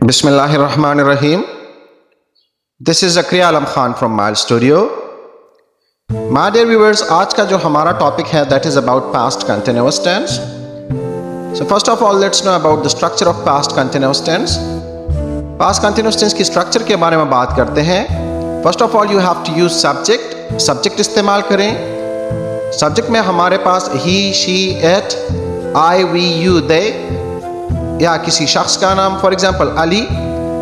Bismillahirrahmanirrahim. This is Zakriya Alam Khan from Mile Studio. My dear viewers, आज का जो हमारा टॉपिक है that is about past continuous tense. So first of all, let's know about the structure of past continuous tense. Past continuous tense की structure के बारे में बात करते हैं. First of all, you have to use subject. Subject इस्तेमाल करें. Subject में हमारे पास he, she, it, I, we, you, they, या किसी शख्स का नाम फॉर एग्जाम्पल अली,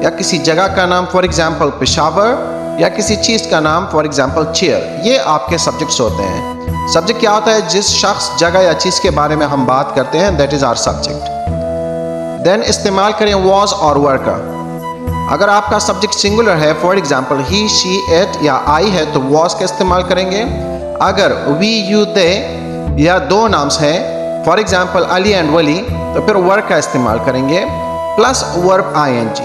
या किसी जगह का नाम फॉर एग्जाम्पल पेशावर, या किसी चीज़ का नाम फॉर एग्जाम्पल चेयर. ये आपके सब्जेक्ट्स होते हैं. सब्जेक्ट क्या होता है? जिस शख्स, जगह या चीज़ के बारे में हम बात करते हैं, that is our subject. Then इस्तेमाल करें वॉज और वर का. अगर आपका सब्जेक्ट सिंगुलर है, for example he, she, it या आई है, तो वॉज का इस्तेमाल करेंगे. अगर वी, यू, दे या दो नाम्स हैं, फॉर एग्जाम्पल अली एंड वली, तो फिर वर्ब का इस्तेमाल करेंगे प्लस वर्ब आईएनजी,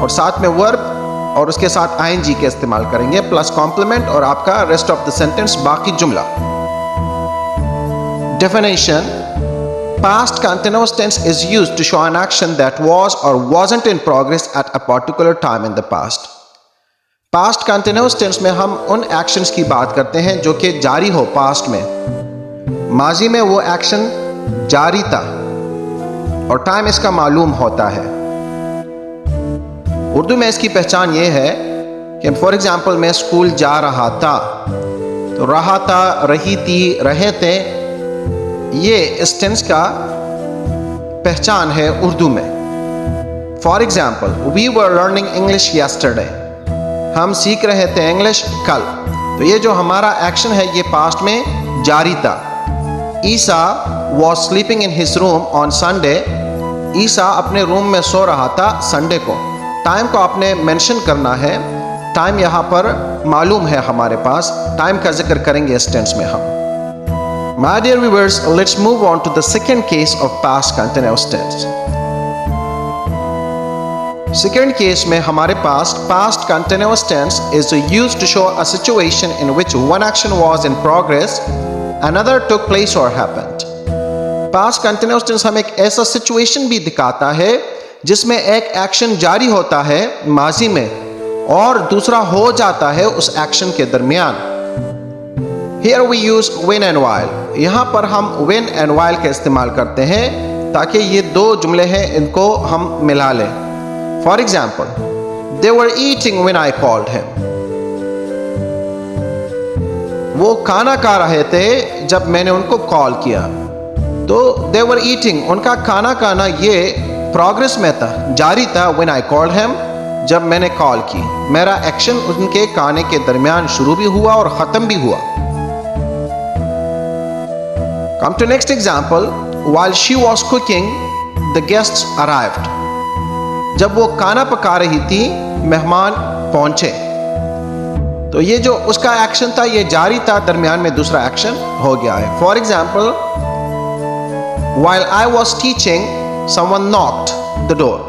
और साथ में वर्ब और उसके साथ आईएनजी के इस्तेमाल करेंगे प्लस कॉम्प्लीमेंट और आपका रेस्ट ऑफ द सेंटेंस बाकी जुमला. Definition: past continuous tense is used to show an action that was और wasn't in progress at a particular time in the past. Past continuous tense में हम उन actions की बात करते हैं जो कि जारी हो पास्ट में. माजी में वो एक्शन जारी था और टाइम इसका मालूम होता है. उर्दू में इसकी पहचान ये है कि फॉर एग्जाम्पल मैं स्कूल जा रहा था, तो रहा था, रही थी, रहे थे, ये इस टेंस का पहचान है उर्दू में. For example we were learning English yesterday, हम सीख रहे थे इंग्लिश कल. तो ये जो हमारा एक्शन है ये पास्ट में जारी था. ईसा was sleeping in his room on Sunday. ईसा अपने रूम में सो रहा था संडे को. टाइम को आपने मेंशन करना है. टाइम यहाँ पर मालूम है हमारे पास. टाइम का जिक्र करेंगे इस टेंस में हम. My dear viewers, let's move on to the second case of past continuous tense. Second case में हमारे पास past continuous tense is used to show a situation in which one action was in progress, another took place or happened. Past continuous tense हमें एक ऐसा situation भी दिखाता है जिसमें एक एक्शन जारी होता है माजी में और दूसरा हो जाता है उस एक्शन के दरमियान. Here we use when and while. यहाँ पर हम when and while का इस्तेमाल करते हैं ताकि ये दो जुमले हैं इनको हम मिला लें. For example, they were eating when I called him. वो खाना खा रहे थे जब मैंने उनको कॉल किया. तो they were eating, उनका खाना खाना ये प्रोग्रेस में था, जारी था. when I called him, जब मैंने कॉल की. मेरा एक्शन उनके खाने के दरमियान शुरू भी हुआ और ख़त्म भी हुआ. Come to next example. While she was cooking, the guests arrived. जब वो खाना पका रही थी, मेहमान पहुंचे. तो ये जो उसका एक्शन था ये जारी था, दरमियान में दूसरा एक्शन हो गया है. For example While I was teaching, someone knocked the door.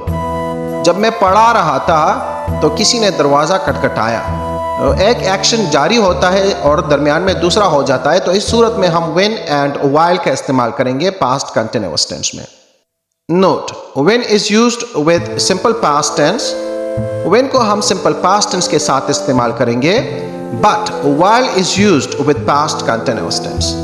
जब मैं पढ़ा रहा था तो किसी ने दरवाज़ा खटखटाया. तो एक एक्शन जारी होता है और दरमियान में दूसरा हो जाता है. तो इस सूरत में हम when and while का इस्तेमाल करेंगे past continuous tense में. Note: when is used with simple past tense. when को हम simple past tense के साथ इस्तेमाल करेंगे, but while is used with past continuous tense.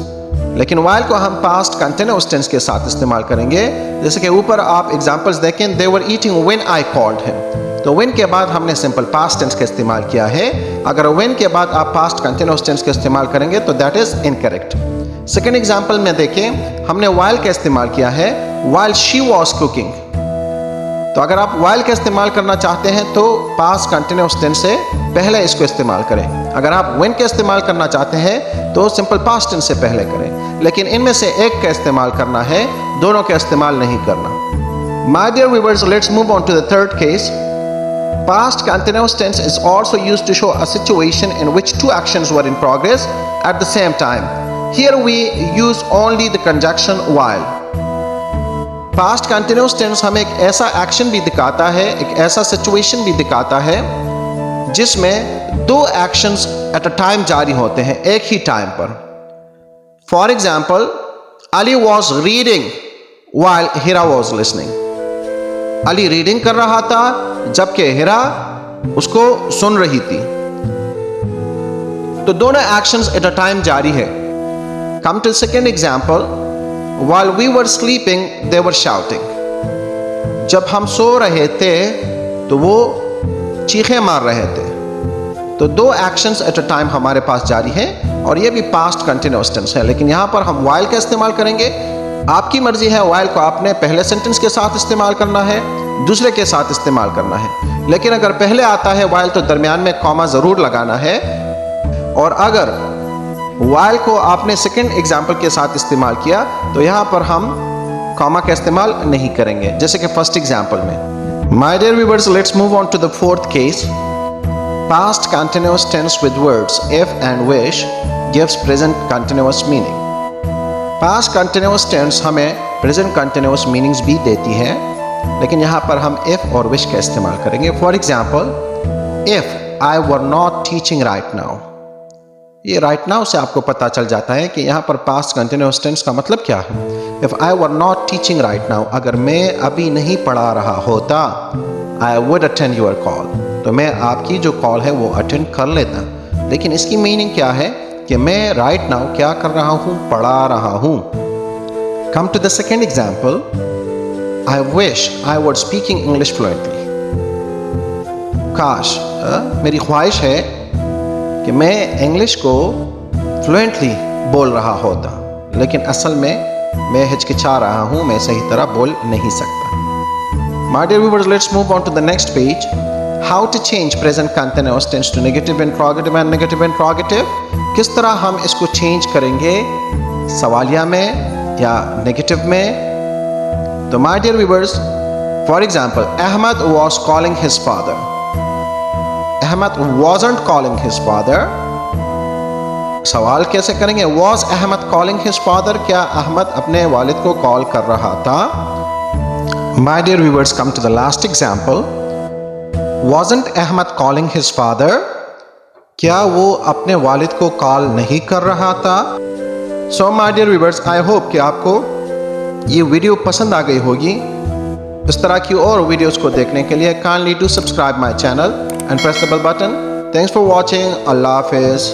लेकिन while को हम past continuous tense के साथ इस्तेमाल करेंगे. जैसे कि ऊपर आप एग्जांपल्स देखें, they were eating when I called him. तो when के बाद हमने simple past tense का इस्तेमाल किया है. अगर when के बाद आप past continuous tense का इस्तेमाल करेंगे तो that is incorrect. Second example में देखें, हमने while का इस्तेमाल किया है while she was cooking. तो अगर आप while का इस्तेमाल करना चाहते हैं तो past continuous tense से पहले इसको इस्तेमाल करें. अगर आप when का इस्तेमाल करना चाहते हैं तो simple past tense से पहले करें. लेकिन इनमें से एक का इस्तेमाल करना है, दोनों का इस्तेमाल नहीं करना. My dear viewers, let's move on to the third case. Past continuous tense is also used to show a situation in which two actions were in progress at the same time. Here we use only the conjunction while. Past continuous tense हमें एक ऐसा action भी दिखाता है, एक ऐसा situation भी दिखाता है जिसमें दो एक्शंस एट अ टाइम जारी होते हैं एक ही टाइम पर. For example, Ali was reading while Hira was listening. Ali reading कर रहा था जबकि हिरा उसको सुन रही थी। तो दोनों एक्शंस एट अ टाइम जारी है। Come to second example, while we were sleeping they were shouting. जब हम सो रहे थे तो वो चीखें मार रहे थे। तो दो एक्शंस एट अ टाइम हमारे पास जारी है और ये भी पास्ट कंटिन्यूअस टेंस है। लेकिन यहां पर हम व्हाइल का इस्तेमाल करेंगे। आपकी मर्जी है व्हाइल को आपने पहले सेंटेंस के साथ इस्तेमाल करना है, दूसरे के साथ इस्तेमाल करना है। लेकिन अगर पहले आता है व्हाइल तो दरमियान में कॉमा जरूर लगाना है। और अगर व्हाइल को आपने सेकेंड एग्जाम्पल के साथ इस्तेमाल किया तो यहां पर हम कॉमा का इस्तेमाल नहीं करेंगे, जैसे कि फर्स्ट एग्जाम्पल में। My dear viewers, let's move on to the fourth case. Past continuous tense with words if and wish gives present continuous meaning. Past continuous tense हमें present continuous meanings भी देती है, लेकिन यहाँ पर हम if और wish का इस्तेमाल करेंगे। For example, if I were not teaching right now. ये right now से आपको पता चल जाता है कि यहाँ पर past continuous tense का मतलब क्या है। If I were not teaching right now, अगर मैं अभी नहीं पढ़ा रहा होता, I would attend your call. तो मैं आपकी जो कॉल है वो अटेंड कर लेता। लेकिन इसकी मीनिंग क्या है कि मैं राइट नाउ क्या कर रहा हूं, पढ़ा रहा हूं। Come to the second example, I wish I would speaking English fluently. काश मेरी ख्वाहिश है कि मैं इंग्लिश को फ्लुएंटली बोल रहा होता, लेकिन असल में मैं हिचकिचा रहा हूं, मैं सही तरह बोल नहीं सकता। My dear viewers, let's move on to the next page. How to change present continuous tense to negative interrogative and negative interrogative. किस तरह हम इसको चेंज करेंगे सवालिया में या नेगेटिव में। तो my dear viewers, for example, Ahmad was calling his father. Ahmad wasn't calling his father. सवाल कैसे करेंगे? Was Ahmad calling his father? क्या अहमद अपने वालिद को कॉल कर रहा था? My dear viewers, come to the last example. Wasn't Ahmad calling his father? क्या वो अपने वालिद को कॉल नहीं कर रहा था? So my dear viewers, I hope कि आपको ये वीडियो पसंद आ गई होगी। इस तरह की और वीडियोस को देखने के लिए kindly do subscribe my channel and press the bell button. Thanks for watching. Allah Hafiz.